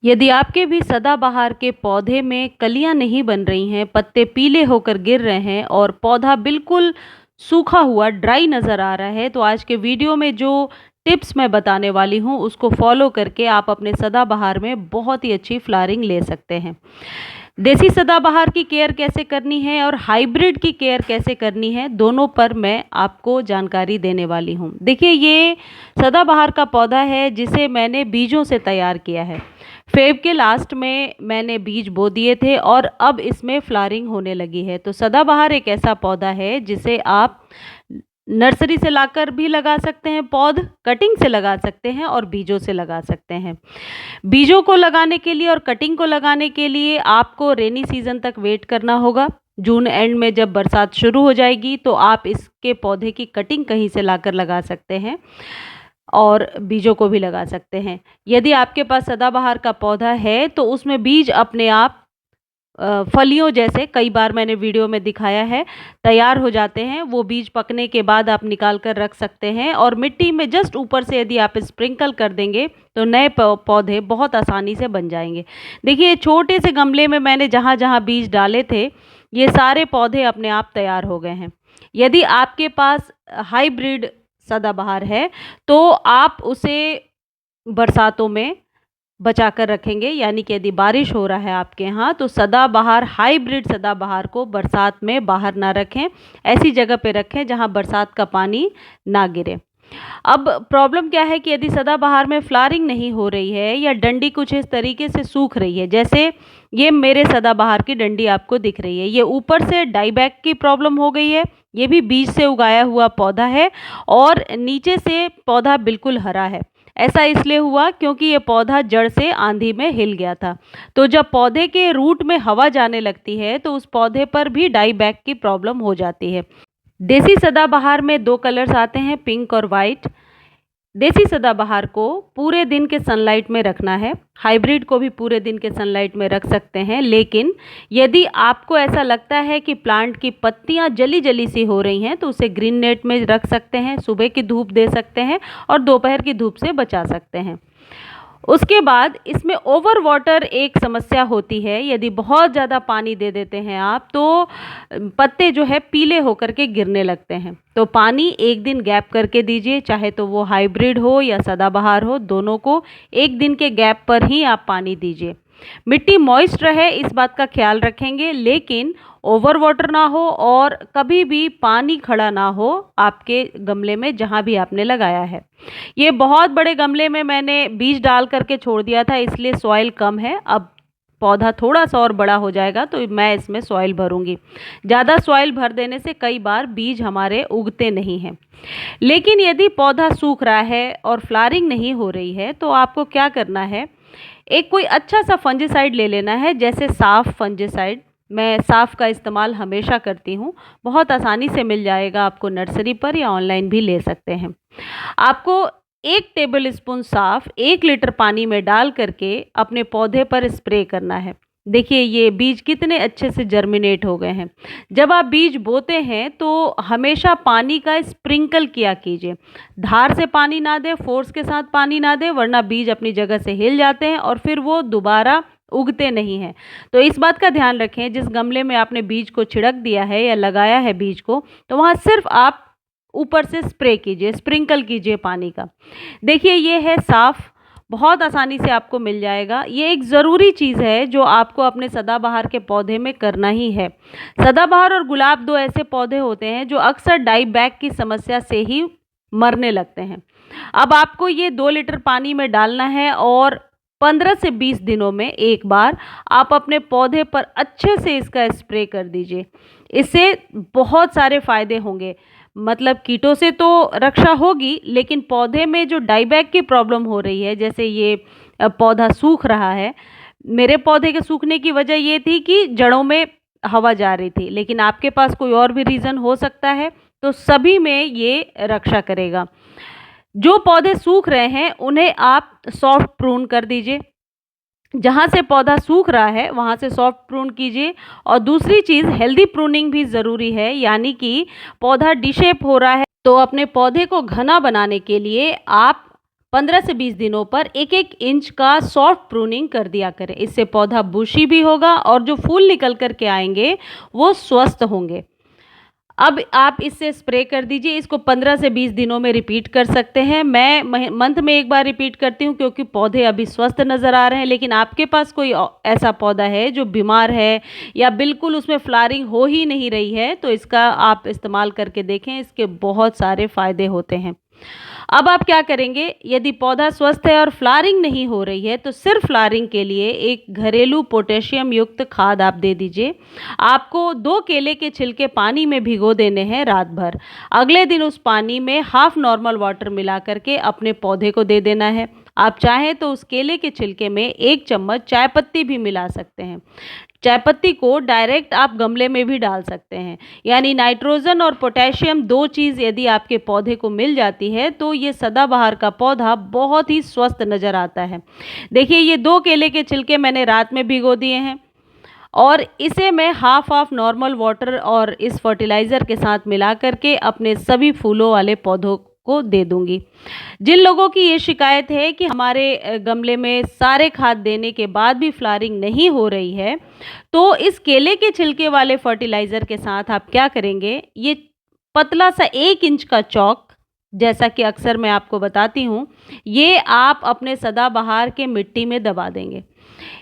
यदि आपके भी सदाबहार के पौधे में कलियां नहीं बन रही हैं, पत्ते पीले होकर गिर रहे हैं और पौधा बिल्कुल सूखा हुआ ड्राई नज़र आ रहा है, तो आज के वीडियो में जो टिप्स मैं बताने वाली हूँ उसको फॉलो करके आप अपने सदाबहार में बहुत ही अच्छी फ्लावरिंग ले सकते हैं। देसी सदाबहार की केयर कैसे करनी है और हाइब्रिड की केयर कैसे करनी है, दोनों पर मैं आपको जानकारी देने वाली हूँ। देखिए, ये सदाबहार का पौधा है जिसे मैंने बीजों से तैयार किया है। फेब के लास्ट में मैंने बीज बो दिए थे और अब इसमें फ्लावरिंग होने लगी है। तो सदाबहार एक ऐसा पौधा है जिसे आप नर्सरी से लाकर भी लगा सकते हैं, पौध कटिंग से लगा सकते हैं और बीजों से लगा सकते हैं। बीजों को लगाने के लिए और कटिंग को लगाने के लिए आपको रेनी सीजन तक वेट करना होगा। जून एंड में जब बरसात शुरू हो जाएगी तो आप इसके पौधे की कटिंग कहीं से लाकर लगा सकते हैं और बीजों को भी लगा सकते हैं। यदि आपके पास सदाबहार का पौधा है तो उसमें बीज अपने आप फलियों जैसे, कई बार मैंने वीडियो में दिखाया है, तैयार हो जाते हैं। वो बीज पकने के बाद आप निकाल कर रख सकते हैं और मिट्टी में जस्ट ऊपर से यदि आप स्प्रिंकल कर देंगे तो नए पौधे बहुत आसानी से बन जाएंगे। देखिए, छोटे से गमले में मैंने जहाँ जहाँ बीज डाले थे ये सारे पौधे अपने आप तैयार हो गए हैं। यदि आपके पास हाइब्रिड सदाबहार है तो आप उसे बरसातों में बचा कर रखेंगे, यानी कि यदि बारिश हो रहा है आपके यहाँ तो सदाबहार, हाइब्रिड सदाबहार को बरसात में बाहर ना रखें, ऐसी जगह पे रखें जहाँ बरसात का पानी ना गिरे। अब प्रॉब्लम क्या है कि यदि सदाबहार में फ्लावरिंग नहीं हो रही है या डंडी कुछ इस तरीके से सूख रही है, जैसे ये मेरे सदाबहार की डंडी आपको दिख रही है, ये ऊपर से डाईबैक की प्रॉब्लम हो गई है, ये भी बीज से उगाया हुआ पौधा है और नीचे से पौधा बिल्कुल हरा है। ऐसा इसलिए हुआ क्योंकि ये पौधा जड़ से आंधी में हिल गया था। तो जब पौधे के रूट में हवा जाने लगती है तो उस पौधे पर भी डाईबैक की प्रॉब्लम हो जाती है। देसी सदाबहार में दो कलर्स आते हैं, पिंक और वाइट। देसी सदाबहार को पूरे दिन के सनलाइट में रखना है, हाइब्रिड को भी पूरे दिन के सनलाइट में रख सकते हैं, लेकिन यदि आपको ऐसा लगता है कि प्लांट की पत्तियां जली जली सी हो रही हैं तो उसे ग्रीन नेट में रख सकते हैं, सुबह की धूप दे सकते हैं और दोपहर की धूप से बचा सकते हैं। उसके बाद इसमें ओवर वाटर एक समस्या होती है। यदि बहुत ज़्यादा पानी दे देते हैं आप तो पत्ते जो है पीले होकर के गिरने लगते हैं। तो पानी एक दिन गैप करके दीजिए, चाहे तो वो हाइब्रिड हो या सदाबहार हो, दोनों को एक दिन के गैप पर ही आप पानी दीजिए। मिट्टी मॉइस्ट रहे इस बात का ख्याल रखेंगे, लेकिन ओवर वाटर ना हो और कभी भी पानी खड़ा ना हो आपके गमले में जहाँ भी आपने लगाया है। ये बहुत बड़े गमले में मैंने बीज डाल करके छोड़ दिया था, इसलिए सॉइल कम है। अब पौधा थोड़ा सा और बड़ा हो जाएगा तो मैं इसमें सॉइल भरूंगी। ज़्यादा सॉइल भर देने से कई बार बीज हमारे उगते नहीं हैं। लेकिन यदि पौधा सूख रहा है और फ्लावरिंग नहीं हो रही है तो आपको क्या करना है, एक कोई अच्छा सा फंजीसाइड ले लेना है, जैसे साफ फंजीसाइड। मैं साफ का इस्तेमाल हमेशा करती हूँ, बहुत आसानी से मिल जाएगा आपको नर्सरी पर या ऑनलाइन भी ले सकते हैं। आपको 1 टेबल स्पून साफ 1 लीटर पानी में डाल करके अपने पौधे पर स्प्रे करना है। देखिए, ये बीज कितने अच्छे से जर्मिनेट हो गए हैं। जब आप बीज बोते हैं तो हमेशा पानी का स्प्रिंकल किया कीजिए, धार से पानी ना दें, फोर्स के साथ पानी ना दें, वरना बीज अपनी जगह से हिल जाते हैं और फिर वो दोबारा उगते नहीं हैं। तो इस बात का ध्यान रखें, जिस गमले में आपने बीज को छिड़क दिया है या लगाया है बीज को, तो वहाँ सिर्फ आप ऊपर से स्प्रे कीजिए, स्प्रिंकल कीजिए पानी का। देखिए, ये है साफ, बहुत आसानी से आपको मिल जाएगा। ये एक ज़रूरी चीज़ है जो आपको अपने सदाबहार के पौधे में करना ही है। सदाबहार और गुलाब दो ऐसे पौधे होते हैं जो अक्सर डाईबैक की समस्या से ही मरने लगते हैं। अब आपको ये 2 लीटर पानी में डालना है और 15 से 20 दिनों में एक बार आप अपने पौधे पर अच्छे से इसका स्प्रे कर दीजिए। इससे बहुत सारे फ़ायदे होंगे, मतलब कीटों से तो रक्षा होगी, लेकिन पौधे में जो डाईबैक की प्रॉब्लम हो रही है, जैसे ये पौधा सूख रहा है, मेरे पौधे के सूखने की वजह ये थी कि जड़ों में हवा जा रही थी, लेकिन आपके पास कोई और भी रीज़न हो सकता है, तो सभी में ये रक्षा करेगा। जो पौधे सूख रहे हैं उन्हें आप सॉफ्ट प्रून कर दीजिए, जहाँ से पौधा सूख रहा है वहाँ से सॉफ्ट प्रून कीजिए। और दूसरी चीज़, हेल्दी प्रूनिंग भी ज़रूरी है, यानी कि पौधा डिशेप हो रहा है तो अपने पौधे को घना बनाने के लिए आप 15 से 20 दिनों पर 1-1 इंच का सॉफ्ट प्रूनिंग कर दिया करें। इससे पौधा बुशी भी होगा और जो फूल निकल कर के आएंगे वो स्वस्थ होंगे। अब आप इससे स्प्रे कर दीजिए। इसको 15 से 20 दिनों में रिपीट कर सकते हैं। मैं मंथ में एक बार रिपीट करती हूँ क्योंकि पौधे अभी स्वस्थ नज़र आ रहे हैं। लेकिन आपके पास कोई ऐसा पौधा है जो बीमार है या बिल्कुल उसमें फ्लावरिंग हो ही नहीं रही है, तो इसका आप इस्तेमाल करके देखें। इसके बहुत सारे फ़ायदे होते हैं। अब आप क्या करेंगे, यदि पौधा स्वस्थ है और फ्लावरिंग नहीं हो रही है तो सिर्फ फ्लावरिंग के लिए एक घरेलू पोटेशियम युक्त खाद आप दे दीजिए। आपको 2 केले के छिलके पानी में भिगो देने हैं रात भर। अगले दिन उस पानी में हाफ नॉर्मल वाटर मिला करके अपने पौधे को दे देना है। आप चाहें तो उस केले के छिलके में 1 चम्मच चाय पत्ती भी मिला सकते हैं। चाय पत्ती को डायरेक्ट आप गमले में भी डाल सकते हैं। यानी नाइट्रोजन और पोटेशियम 2 चीज़ यदि आपके पौधे को मिल जाती है तो ये सदाबहार का पौधा बहुत ही स्वस्थ नज़र आता है। देखिए, ये 2 केले के छिलके मैंने रात में भिगो दिए हैं और इसे मैं हाफ नॉर्मल वाटर और इस फर्टिलाइज़र के साथ मिला करके अपने सभी फूलों वाले पौधों को दे दूंगी। जिन लोगों की ये शिकायत है कि हमारे गमले में सारे खाद देने के बाद भी फ्लावरिंग नहीं हो रही है, तो इस केले के छिलके वाले फर्टिलाइज़र के साथ आप क्या करेंगे, ये पतला सा 1 इंच का चॉक, जैसा कि अक्सर मैं आपको बताती हूँ, ये आप अपने सदाबहार के मिट्टी में दबा देंगे।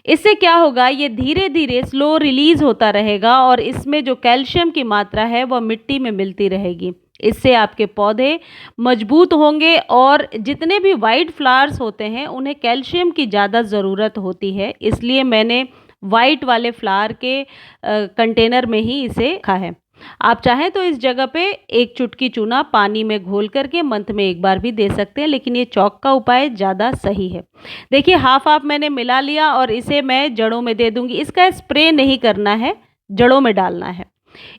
इससे क्या होगा, ये धीरे धीरे स्लो रिलीज होता रहेगा और इसमें जो कैल्शियम की मात्रा है वह मिट्टी में मिलती रहेगी। इससे आपके पौधे मजबूत होंगे और जितने भी वाइट फ्लावर्स होते हैं उन्हें कैल्शियम की ज़्यादा ज़रूरत होती है। इसलिए मैंने वाइट वाले फ्लावर के कंटेनर में ही इसे रखा है। आप चाहें तो इस जगह पे 1 चुटकी चूना पानी में घोल करके मंथ में 1 बार भी दे सकते हैं, लेकिन ये चॉक का उपाय ज़्यादा सही है। देखिए, हाफ मैंने मिला लिया और इसे मैं जड़ों में दे दूंगी। इसका स्प्रे नहीं करना है, जड़ों में डालना है।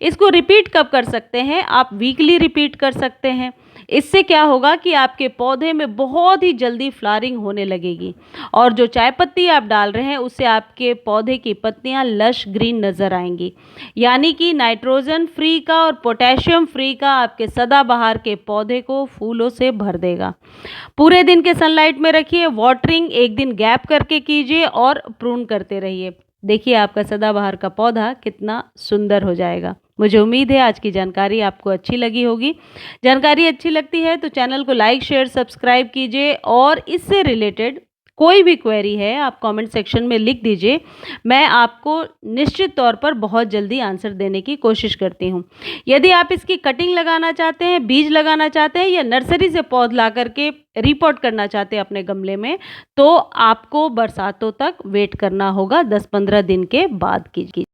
इसको रिपीट कब कर सकते हैं, आप वीकली रिपीट कर सकते हैं। इससे क्या होगा कि आपके पौधे में बहुत ही जल्दी फ्लावरिंग होने लगेगी और जो चाय पत्ती आप डाल रहे हैं उससे आपके पौधे की पत्तियां लश ग्रीन नज़र आएंगी। यानी कि नाइट्रोजन फ्री का और पोटेशियम फ्री का आपके सदाबहार के पौधे को फूलों से भर देगा। पूरे दिन के सनलाइट में रखिए, वाटरिंग 1 दिन गैप करके कीजिए और प्रून करते रहिए। देखिए, आपका सदाबहार का पौधा कितना सुंदर हो जाएगा। मुझे उम्मीद है आज की जानकारी आपको अच्छी लगी होगी। जानकारी अच्छी लगती है तो चैनल को लाइक, शेयर, सब्सक्राइब कीजिए और इससे रिलेटेड कोई भी क्वेरी है आप कमेंट सेक्शन में लिख दीजिए। मैं आपको निश्चित तौर पर बहुत जल्दी आंसर देने की कोशिश करती हूँ। यदि आप इसकी कटिंग लगाना चाहते हैं, बीज लगाना चाहते हैं या नर्सरी से पौध ला करके रिपोर्ट करना चाहते हैं अपने गमले में, तो आपको बरसातों तक वेट करना होगा, 10-15 दिन के बाद कीजिए।